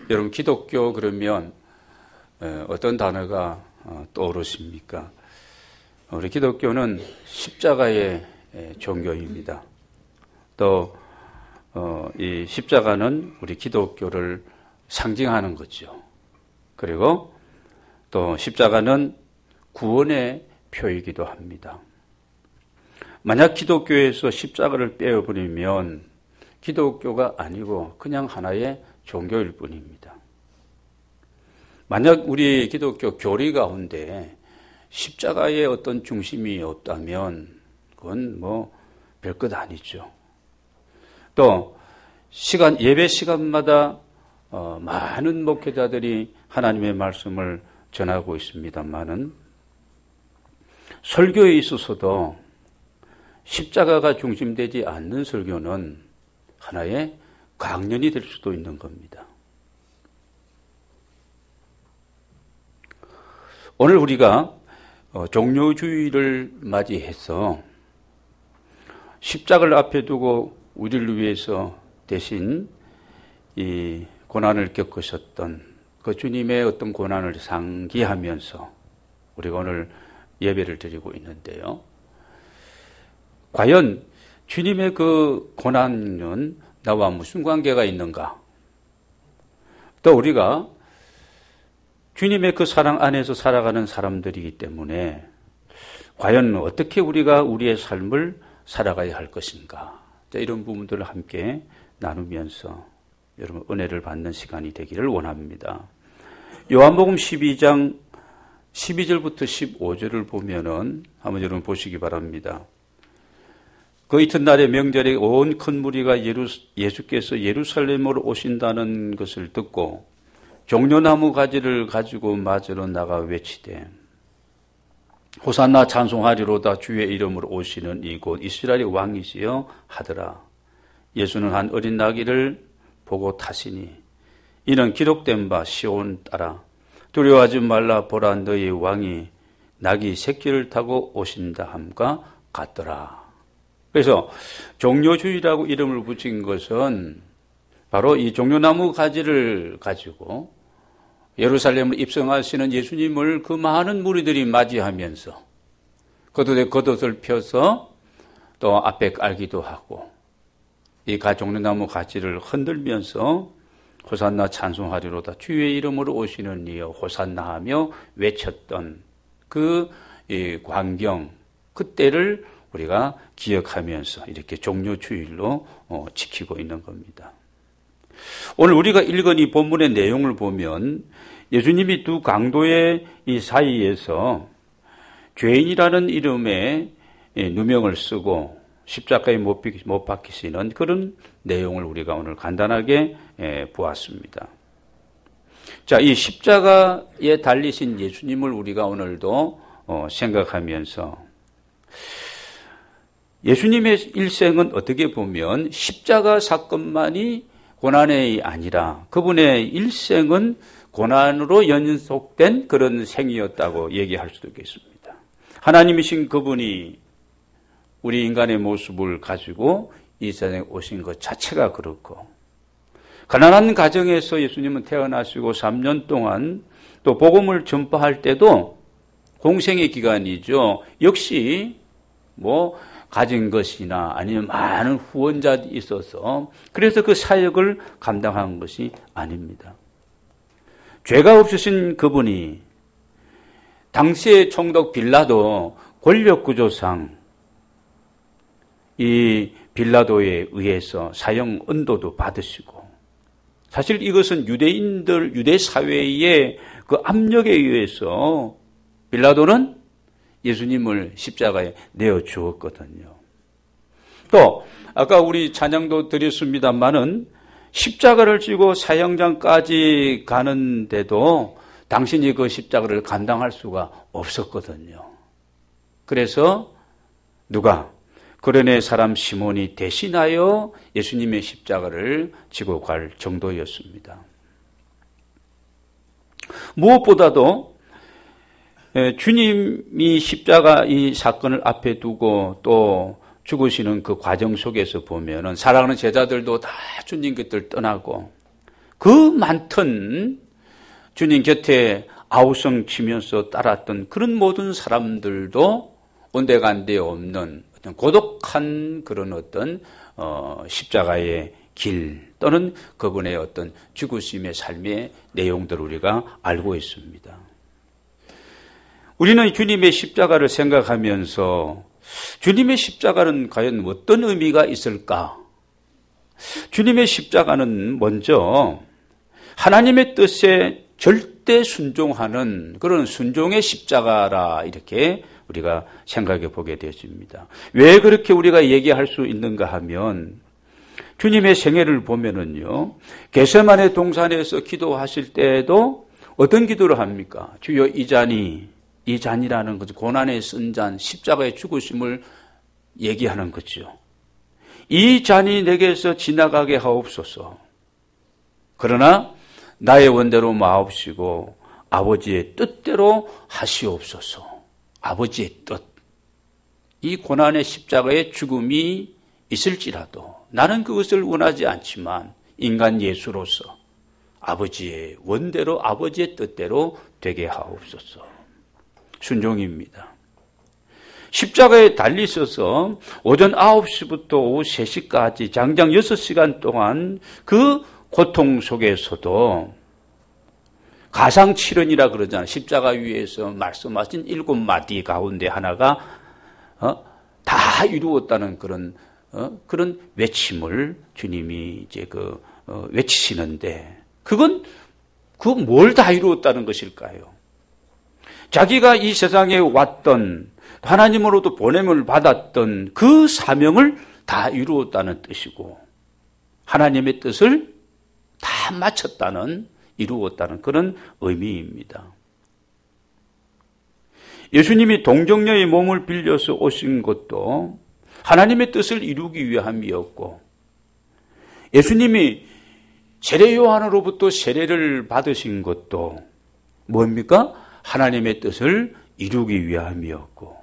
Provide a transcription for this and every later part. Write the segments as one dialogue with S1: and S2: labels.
S1: 여러분 기독교 그러면 어떤 단어가 떠오르십니까? 우리 기독교는 십자가의 종교입니다. 또 이 십자가는 우리 기독교를 상징하는 거죠. 그리고 또 십자가는 구원의 표이기도 합니다. 만약 기독교에서 십자가를 빼어버리면 기독교가 아니고 그냥 하나의 종교일 뿐입니다. 만약 우리 기독교 교리 가운데 십자가의 어떤 중심이 없다면 그건 뭐 별것 아니죠. 또 예배 시간마다 많은 목회자들이 하나님의 말씀을 전하고 있습니다만은 설교에 있어서도 십자가가 중심되지 않는 설교는 하나의 강연이 될 수도 있는 겁니다. 오늘 우리가 종료주의를 맞이해서 십자가를 앞에 두고 우리를 위해서 대신 이 고난을 겪으셨던 그 주님의 어떤 고난을 상기하면서 우리가 오늘 예배를 드리고 있는데요. 과연 주님의 그 고난은 나와 무슨 관계가 있는가? 또 우리가 주님의 그 사랑 안에서 살아가는 사람들이기 때문에 과연 어떻게 우리가 우리의 삶을 살아가야 할 것인가? 이런 부분들을 함께 나누면서 여러분 은혜를 받는 시간이 되기를 원합니다. 요한복음 12장 12절부터 15절을 보면은 한번 여러분 보시기 바랍니다. 그 이튿날의 명절에 온 큰 무리가 예수께서 예루살렘으로 오신다는 것을 듣고 종려나무 가지를 가지고 맞으러 나가 외치되 호산나 찬송하리로다 주의 이름으로 오시는 이곳 이스라엘의 왕이시여 하더라. 예수는 한 어린 나귀를 보고 타시니 이는 기록된 바 시온 따라 두려워하지 말라 보라 너희 왕이 나귀 새끼를 타고 오신다 함과 같더라. 그래서 종려주의라고 이름을 붙인 것은 바로 이 종려나무 가지를 가지고 예루살렘을 입성하시는 예수님을 그 많은 무리들이 맞이하면서 겉옷을 펴서 또 앞에 깔기도 하고 이 종려나무 가지를 흔들면서 호산나 찬송하리로다 주의 이름으로 오시는 이여 호산나 하며 외쳤던 그 광경 그때를 우리가 기억하면서 이렇게 종료주일로 지키고 있는 겁니다. 오늘 우리가 읽은 이 본문의 내용을 보면 예수님이 두 강도의 이 사이에서 죄인이라는 이름의 누명을 쓰고 십자가에 못 박히시는 그런 내용을 우리가 오늘 간단하게 보았습니다. 자, 이 십자가에 달리신 예수님을 우리가 오늘도 생각하면서 예수님의 일생은 어떻게 보면 십자가 사건만이 고난이 아니라 그분의 일생은 고난으로 연속된 그런 생이었다고 얘기할 수도 있겠습니다. 하나님이신 그분이 우리 인간의 모습을 가지고 이 세상에 오신 것 자체가 그렇고 가난한 가정에서 예수님은 태어나시고 3년 동안 또 복음을 전파할 때도 공생의 기간이죠. 역시 가진 것이나 아니면 많은 후원자들이 있어서 그래서 그 사역을 감당한 것이 아닙니다. 죄가 없으신 그분이 당시의 총독 빌라도 권력구조상 이 빌라도에 의해서 사형 언도도 받으시고 사실 이것은 유대 사회의 그 압력에 의해서 빌라도는 예수님을 십자가에 내어 주었거든요. 또 아까 우리 찬양도 드렸습니다마는 십자가를 지고 사형장까지 가는데도 당신이 그 십자가를 감당할 수가 없었거든요. 그래서 누가 그레네 사람 시몬이 대신하여 예수님의 십자가를 지고 갈 정도였습니다. 무엇보다도 주님이 십자가 이 사건을 앞에 두고 또 죽으시는 그 과정 속에서 보면은 사랑하는 제자들도 다 주님 곁을 떠나고 그 많던 주님 곁에 아우성 치면서 따랐던 그런 모든 사람들도 온데간데 없는 어떤 고독한 그런 어떤 십자가의 길 또는 그분의 어떤 죽으심의 삶의 내용들을 우리가 알고 있습니다. 우리는 주님의 십자가를 생각하면서 주님의 십자가는 과연 어떤 의미가 있을까? 주님의 십자가는 먼저 하나님의 뜻에 절대 순종하는 그런 순종의 십자가라 이렇게 우리가 생각해 보게 되어집니다. 왜 그렇게 우리가 얘기할 수 있는가 하면 주님의 생애를 보면은요, 겟세마네 동산에서 기도하실 때에도 어떤 기도를 합니까? 주여 이 잔이라는 거죠. 고난의 쓴 잔, 십자가의 죽으심을 얘기하는 거죠. 이 잔이 내게서 지나가게 하옵소서. 그러나 나의 원대로 마옵시고 아버지의 뜻대로 하시옵소서. 아버지의 뜻. 이 고난의 십자가의 죽음이 있을지라도 나는 그것을 원하지 않지만 인간 예수로서 아버지의 원대로 아버지의 뜻대로 되게 하옵소서. 순종입니다. 십자가에 달리셔서 오전 9시부터 오후 3시까지 장장 6시간 동안 그 고통 속에서도 가상칠언이라 그러잖아요. 십자가 위에서 말씀하신 7마디 가운데 하나가 다 이루었다는 그런 외침을 주님이 이제 외치시는데 그건 뭘 다 이루었다는 것일까요? 자기가 이 세상에 왔던 하나님으로부터 보냄을 받았던 그 사명을 다 이루었다는 뜻이고 하나님의 뜻을 다 마쳤다는 이루었다는 그런 의미입니다. 예수님이 동정녀의 몸을 빌려서 오신 것도 하나님의 뜻을 이루기 위함이었고 예수님이 세례 요한으로부터 세례를 받으신 것도 뭡니까? 하나님의 뜻을 이루기 위함이었고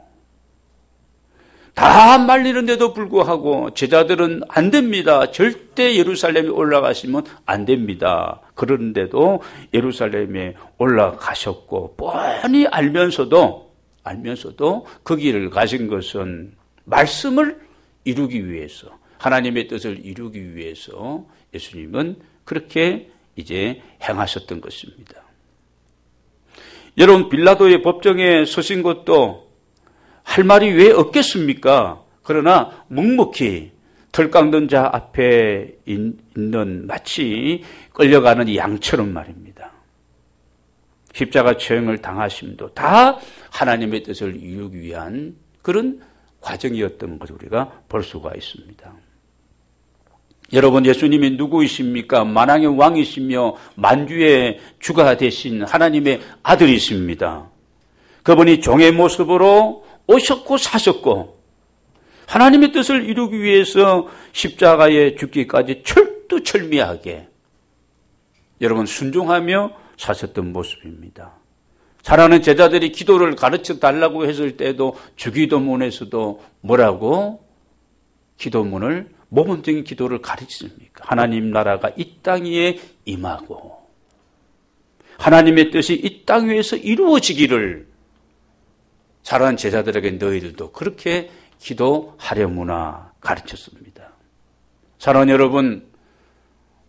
S1: 다 말리는데도 불구하고 제자들은 안 됩니다. 절대 예루살렘에 올라가시면 안 됩니다. 그런데도 예루살렘에 올라가셨고 뻔히 알면서도 그 길을 가신 것은 말씀을 이루기 위해서 하나님의 뜻을 이루기 위해서 예수님은 그렇게 이제 행하셨던 것입니다. 여러분 빌라도의 법정에 서신 것도 할 말이 왜 없겠습니까? 그러나 묵묵히 털 깎는 자 앞에 있는 마치 끌려가는 양처럼 말입니다. 십자가 처형을 당하심도 다 하나님의 뜻을 이루기 위한 그런 과정이었던 것을 우리가 볼 수가 있습니다. 여러분 예수님이 누구이십니까? 만왕의 왕이시며 만주의 주가 되신 하나님의 아들이십니다. 그분이 종의 모습으로 오셨고 사셨고 하나님의 뜻을 이루기 위해서 십자가에 죽기까지 철두철미하게 여러분 순종하며 사셨던 모습입니다. 사랑하는 제자들이 기도를 가르쳐 달라고 했을 때도 주기도문에서도 뭐라고 기도문을 모범적인 기도를 가르치십니까? 하나님 나라가 이 땅 위에 임하고 하나님의 뜻이 이 땅 위에서 이루어지기를 사랑하는 제자들에게 너희들도 그렇게 기도하려무나 가르쳤습니다. 사랑하는 여러분,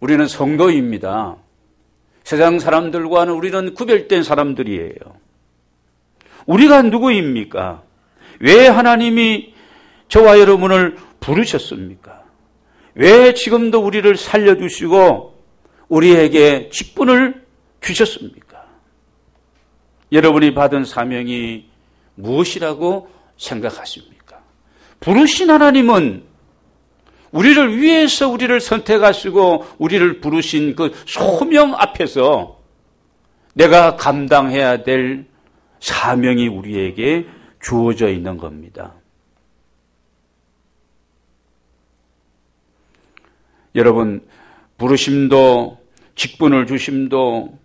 S1: 우리는 성도입니다. 세상 사람들과는 우리는 구별된 사람들이에요. 우리가 누구입니까? 왜 하나님이 저와 여러분을 부르셨습니까? 왜 지금도 우리를 살려주시고 우리에게 직분을 주셨습니까? 여러분이 받은 사명이 무엇이라고 생각하십니까? 부르신 하나님은 우리를 위해서 우리를 선택하시고 우리를 부르신 그 소명 앞에서 내가 감당해야 될 사명이 우리에게 주어져 있는 겁니다. 여러분, 부르심도 직분을 주심도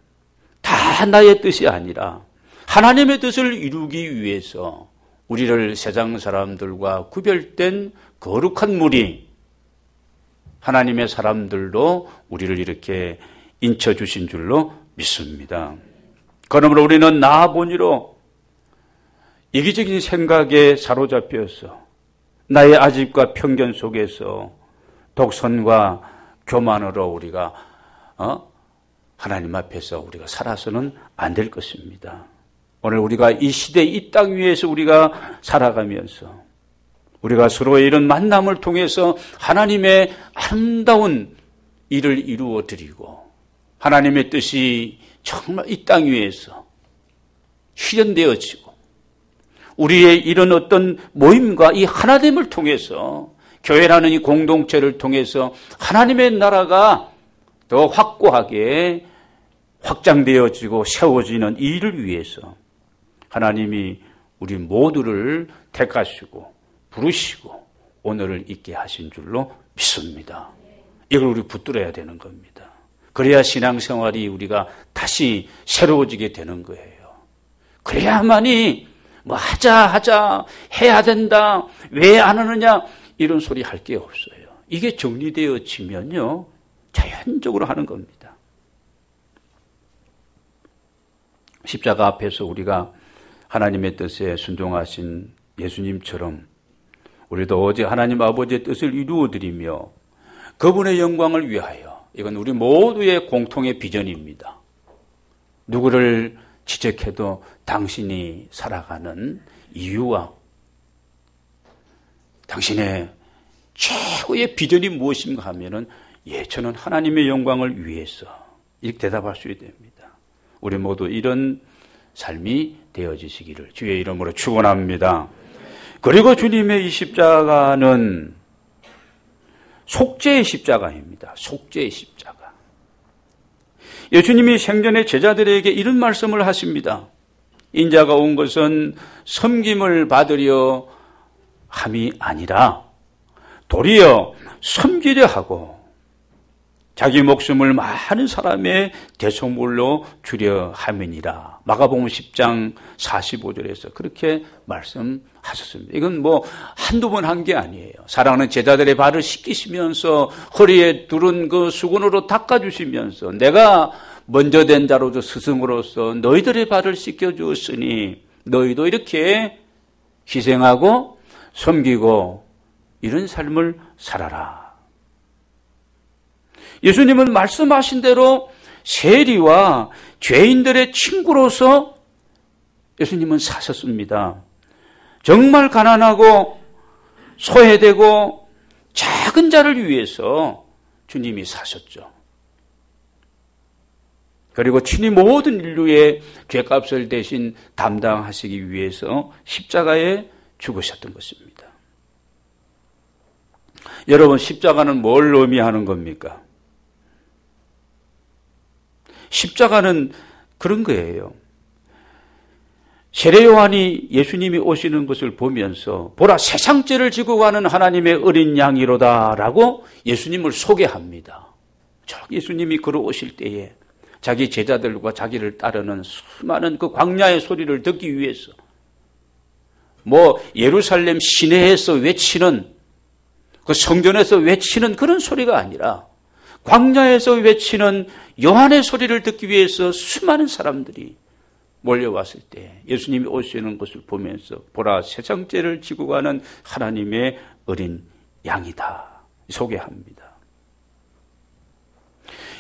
S1: 다 나의 뜻이 아니라 하나님의 뜻을 이루기 위해서 우리를 세상 사람들과 구별된 거룩한 무리, 하나님의 사람들로 우리를 이렇게 인쳐주신 줄로 믿습니다. 그러므로 우리는 나아보니로 이기적인 생각에 사로잡혀서 나의 아집과 편견 속에서 독선과 교만으로 우리가 하나님 앞에서 우리가 살아서는 안 될 것입니다. 오늘 우리가 이 시대 이 땅 위에서 우리가 살아가면서 우리가 서로의 이런 만남을 통해서 하나님의 아름다운 일을 이루어 드리고 하나님의 뜻이 정말 이 땅 위에서 실현되어지고 우리의 이런 어떤 모임과 이 하나됨을 통해서 교회라는 이 공동체를 통해서 하나님의 나라가 더 확고하게 확장되어지고 세워지는 이 일을 위해서 하나님이 우리 모두를 택하시고 부르시고 오늘을 있게 하신 줄로 믿습니다. 이걸 우리 붙들어야 되는 겁니다. 그래야 신앙생활이 우리가 다시 새로워지게 되는 거예요. 그래야만이 뭐 하자 해야 된다 왜 안 하느냐 이런 소리 할 게 없어요. 이게 정리되어지면요 자연적으로 하는 겁니다. 십자가 앞에서 우리가 하나님의 뜻에 순종하신 예수님처럼 우리도 오직 하나님 아버지의 뜻을 이루어드리며 그분의 영광을 위하여 이건 우리 모두의 공통의 비전입니다. 누구를 지적해도 당신이 살아가는 이유와 당신의 최고의 비전이 무엇인가 하면은 저는 하나님의 영광을 위해서 이렇게 대답할 수 됩니다. 우리 모두 이런 삶이 되어지시기를 주의 이름으로 축원합니다. 그리고 주님의 이 십자가는 속죄의 십자가입니다. 속죄의 십자가. 예수님이 생전에 제자들에게 이런 말씀을 하십니다. 인자가 온 것은 섬김을 받으려 함이 아니라 도리어 섬기려 하고 자기 목숨을 많은 사람의 대속물로 주려 함이니라. 마가복음 10장 45절에서 그렇게 말씀하셨습니다. 이건 뭐 한두 번 한 게 아니에요. 사랑하는 제자들의 발을 씻기시면서 허리에 두른 그 수건으로 닦아주시면서 내가 먼저 된 자로서 스승으로서 너희들의 발을 씻겨주었으니 너희도 이렇게 희생하고 섬기고 이런 삶을 살아라. 예수님은 말씀하신 대로 세리와 죄인들의 친구로서 예수님은 사셨습니다. 정말 가난하고 소외되고 작은 자를 위해서 주님이 사셨죠. 그리고 친히 모든 인류의 죄값을 대신 담당하시기 위해서 십자가에 죽으셨던 것입니다. 여러분, 십자가는 뭘 의미하는 겁니까? 십자가는 그런 거예요. 세례 요한이 예수님이 오시는 것을 보면서 보라 세상죄를 지고 가는 하나님의 어린 양이로다라고 예수님을 소개합니다. 예수님이 걸어오실 때에 자기 제자들과 자기를 따르는 수많은 그 광야의 소리를 듣기 위해서 예루살렘 시내에서 외치는 그 성전에서 외치는 그런 소리가 아니라 광야에서 외치는 요한의 소리를 듣기 위해서 수많은 사람들이 몰려왔을 때 예수님이 오시는 것을 보면서 보라 세상죄를 지고 가는 하나님의 어린 양이다 소개합니다.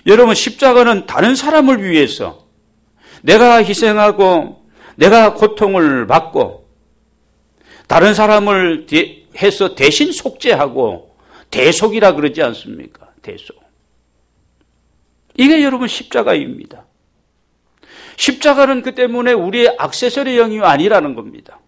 S1: 여러분, 십자가는 다른 사람을 위해서 내가 희생하고 내가 고통을 받고 다른 사람을 해서 대신 속죄하고 대속이라 그러지 않습니까? 대속. 이게 여러분 십자가입니다. 십자가는 그 때문에 우리의 액세서리형이 아니라는 겁니다.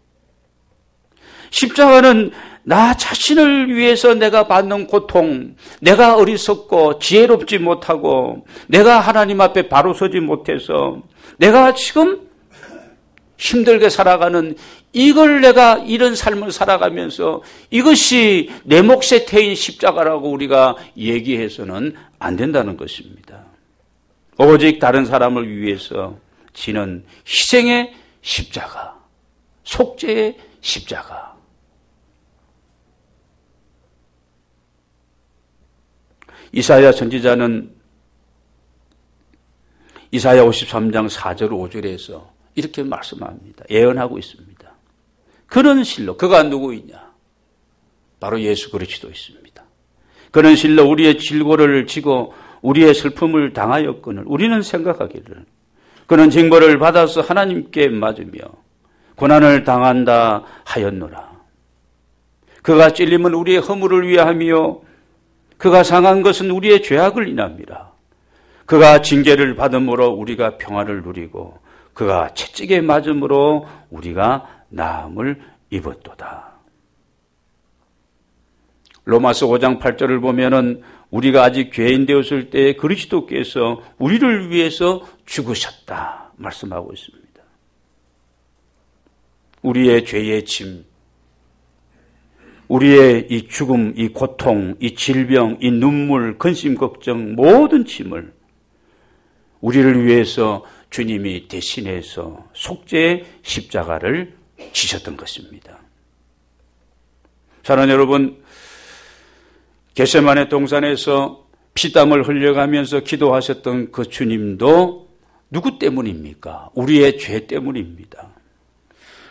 S1: 십자가는 나 자신을 위해서 내가 받는 고통, 내가 어리석고 지혜롭지 못하고 내가 하나님 앞에 바로 서지 못해서 내가 지금 힘들게 살아가는 이걸 내가 이런 삶을 살아가면서 이것이 내 몫에 태인 십자가라고 우리가 얘기해서는 안 된다는 것입니다. 오직 다른 사람을 위해서 지는 희생의 십자가, 속죄의 십자가. 이사야 선지자는 이사야 53장 4절 5절에서 이렇게 말씀합니다. 예언하고 있습니다. 그는 실로, 그가 누구이냐? 바로 예수 그리스도였습니다. 그는 실로 우리의 질고를 지고 우리의 슬픔을 당하였거늘 우리는 생각하기를 그는 징벌을 받아서 하나님께 맞으며 고난을 당한다 하였노라. 그가 찔림은 우리의 허물을 위하며 그가 상한 것은 우리의 죄악을 인함이라. 그가 징계를 받음으로 우리가 평화를 누리고 그가 채찍에 맞음으로 우리가 나음을 입었도다. 로마서 5장 8절을 보면은 우리가 아직 죄인 되었을 때 그리스도께서 우리를 위해서 죽으셨다 말씀하고 있습니다. 우리의 죄의 짐, 우리의 이 죽음, 이 고통, 이 질병, 이 눈물, 근심, 걱정 모든 짐을 우리를 위해서 주님이 대신해서 속죄의 십자가를 지셨던 것입니다. 사랑하는 여러분, 겟세마네 동산에서 피땀을 흘려가면서 기도하셨던 그 주님도 누구 때문입니까? 우리의 죄 때문입니다.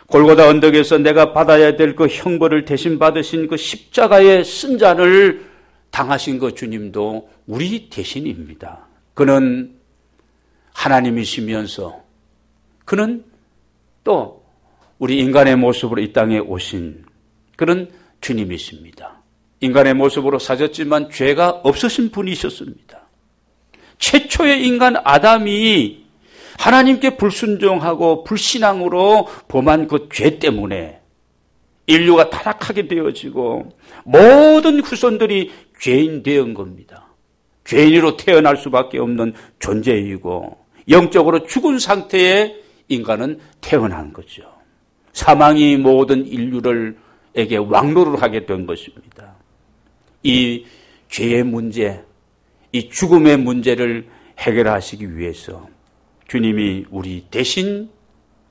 S1: 골고다 언덕에서 내가 받아야 될 그 형벌을 대신 받으신 그 십자가의 쓴잔을 당하신 그 주님도 우리 대신입니다. 그는 하나님이시면서 그는 또 우리 인간의 모습으로 이 땅에 오신 그런 주님이십니다. 인간의 모습으로 사셨지만 죄가 없으신 분이셨습니다. 최초의 인간 아담이 하나님께 불순종하고 불신앙으로 범한 그 죄 때문에 인류가 타락하게 되어지고 모든 후손들이 죄인 되은 겁니다. 죄인으로 태어날 수밖에 없는 존재이고 영적으로 죽은 상태의 인간은 태어난 거죠. 사망이 모든 인류에게 왕노를 하게 된 것입니다. 이 죄의 문제, 이 죽음의 문제를 해결하시기 위해서 주님이 우리 대신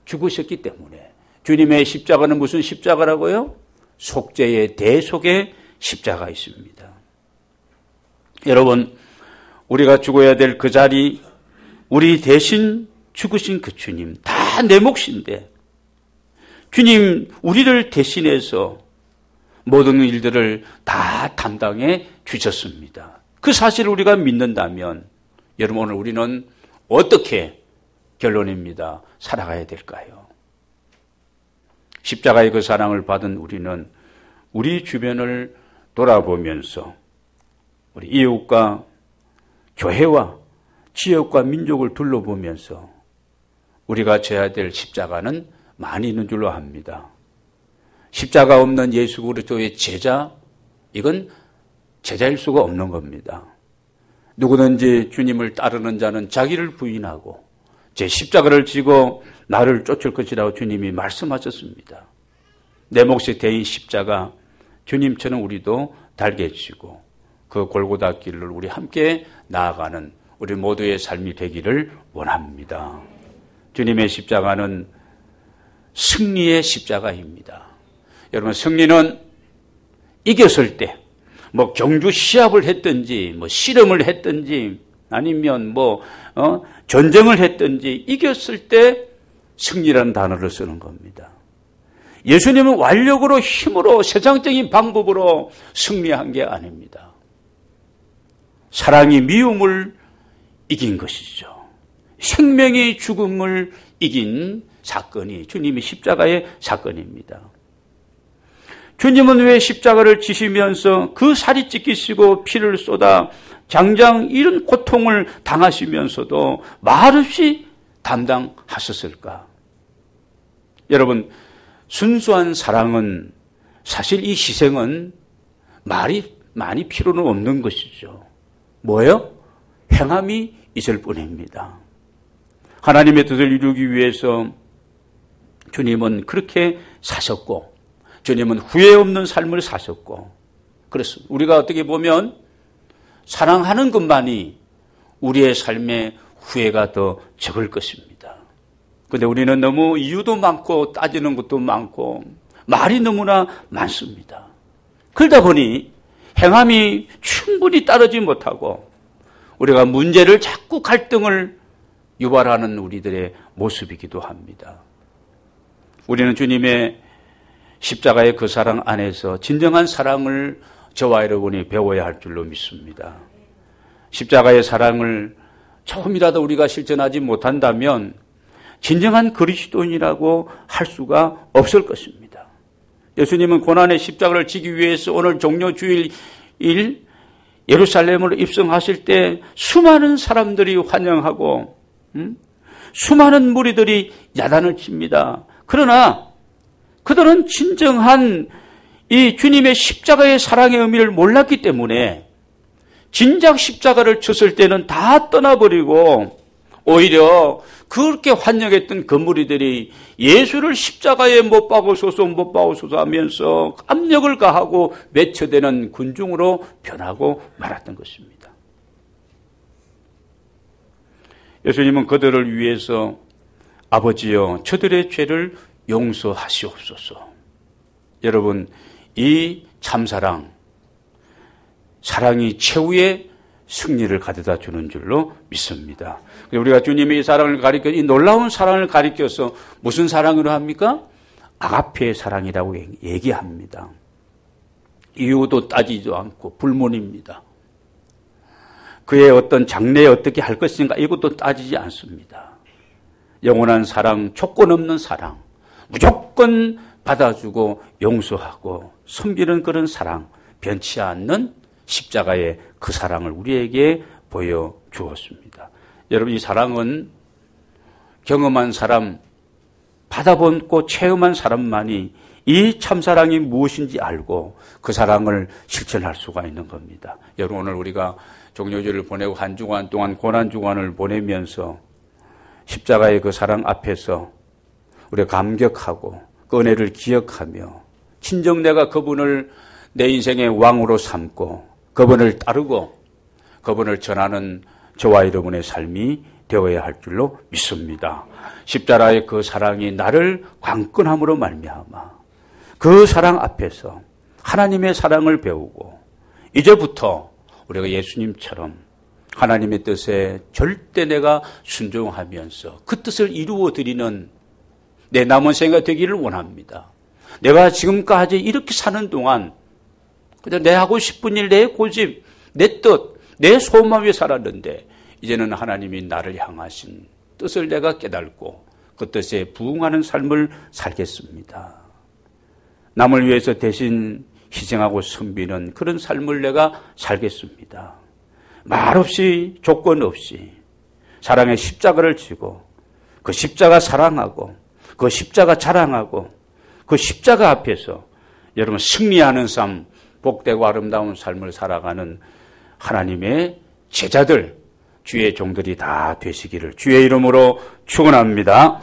S1: 죽으셨기 때문에 주님의 십자가는 무슨 십자가라고요? 속죄의 대속의 십자가 있습니다. 여러분, 우리가 죽어야 될 그 자리, 우리 대신 죽으신 그 주님, 다 내 몫인데 주님 우리를 대신해서 모든 일들을 다 담당해 주셨습니다. 그 사실을 우리가 믿는다면 여러분 오늘 우리는 어떻게 결론입니다. 살아가야 될까요? 십자가의 그 사랑을 받은 우리는 우리 주변을 돌아보면서 우리 이웃과 교회와 지역과 민족을 둘러보면서 우리가 져야 될 십자가는 많이 있는 줄로 압니다. 십자가 없는 예수 그리스도의 제자, 이건 제자일 수가 없는 겁니다. 누구든지 주님을 따르는 자는 자기를 부인하고 제 십자가를 지고 나를 쫓을 것이라고 주님이 말씀하셨습니다. 내 몫이 대인 십자가, 주님처럼 우리도 달게 지고 그 골고다 길을 우리 함께 나아가는 우리 모두의 삶이 되기를 원합니다. 주님의 십자가는 승리의 십자가입니다. 여러분, 승리는 이겼을 때, 경주 시합을 했든지, 실험을 했든지, 아니면 전쟁을 했든지, 이겼을 때 승리라는 단어를 쓰는 겁니다. 예수님은 완력으로, 힘으로, 세상적인 방법으로 승리한 게 아닙니다. 사랑이 미움을 이긴 것이죠. 생명이 죽음을 이긴 사건이 주님의 십자가의 사건입니다. 주님은 왜 십자가를 지시면서 그 살이 찢기시고 피를 쏟아 장장 이런 고통을 당하시면서도 말없이 담당하셨을까? 여러분, 순수한 사랑은 사실 이 희생은 말이 많이 필요는 없는 것이죠. 뭐예요? 행함이 있을 뿐입니다. 하나님의 뜻을 이루기 위해서 주님은 그렇게 사셨고 주님은 후회 없는 삶을 사셨고 그렇습니다. 우리가 어떻게 보면 사랑하는 것만이 우리의 삶의 후회가 더 적을 것입니다. 그런데 우리는 너무 이유도 많고 따지는 것도 많고 말이 너무나 많습니다. 그러다 보니 행함이 충분히 따르지 못하고 우리가 문제를 자꾸 갈등을 유발하는 우리들의 모습이기도 합니다. 우리는 주님의 십자가의 그 사랑 안에서 진정한 사랑을 저와 여러분이 배워야 할 줄로 믿습니다. 십자가의 사랑을 조금이라도 우리가 실천하지 못한다면 진정한 그리스도인이라고 할 수가 없을 것입니다. 예수님은 고난의 십자가를 지기 위해서 오늘 종려 주일 예루살렘으로 입성하실 때 수많은 사람들이 환영하고 수많은 무리들이 야단을 칩니다. 그러나 그들은 진정한 이 주님의 십자가의 사랑의 의미를 몰랐기 때문에 진작 십자가를 쳤을 때는 다 떠나버리고 오히려 그렇게 환영했던 그 무리들이 예수를 십자가에 못 박으소서 못 박으소서 하면서 압력을 가하고 외쳐대는 군중으로 변하고 말았던 것입니다. 예수님은 그들을 위해서 아버지여 저들의 죄를 용서하시옵소서. 여러분, 이 참사랑 사랑이 최후의 승리를 가져다 주는 줄로 믿습니다. 우리가 주님의 이 사랑을 가리켜, 이 놀라운 사랑을 가리켜서 무슨 사랑으로 합니까? 아가페의 사랑이라고 얘기합니다. 이유도 따지지 않고 불문입니다. 그의 어떤 장래에 어떻게 할 것인가 이것도 따지지 않습니다. 영원한 사랑, 조건 없는 사랑, 무조건 받아주고 용서하고 섬기는 그런 사랑, 변치 않는 십자가의 그 사랑을 우리에게 보여주었습니다. 여러분, 이 사랑은 경험한 사람, 받아보고 체험한 사람만이 이 참사랑이 무엇인지 알고 그 사랑을 실천할 수가 있는 겁니다. 여러분, 오늘 우리가 종료주일을 보내고 한 주간 동안 고난주간을 보내면서 십자가의 그 사랑 앞에서 우리가 감격하고 그 은혜를 기억하며 친정 내가 그분을 내 인생의 왕으로 삼고 그분을 따르고 그분을 전하는 저와 여러분의 삶이 되어야 할 줄로 믿습니다. 십자가의 그 사랑이 나를 강건함으로 말미암아 그 사랑 앞에서 하나님의 사랑을 배우고 이제부터 우리가 예수님처럼 하나님의 뜻에 절대 내가 순종하면서 그 뜻을 이루어드리는 내 남은 생애가 되기를 원합니다. 내가 지금까지 이렇게 사는 동안 그냥 내 하고 싶은 일, 내 고집, 내 뜻, 내 소망에 살았는데 이제는 하나님이 나를 향하신 뜻을 내가 깨닫고 그 뜻에 부응하는 삶을 살겠습니다. 남을 위해서 대신 희생하고 섬기는 그런 삶을 내가 살겠습니다. 말없이 조건 없이 사랑의 십자가를 지고 그 십자가 사랑하고 그 십자가 자랑하고 그 십자가 앞에서 여러분 승리하는 삶, 복되고 아름다운 삶을 살아가는 하나님의 제자들, 주의 종들이 다 되시기를 주의 이름으로 축원합니다.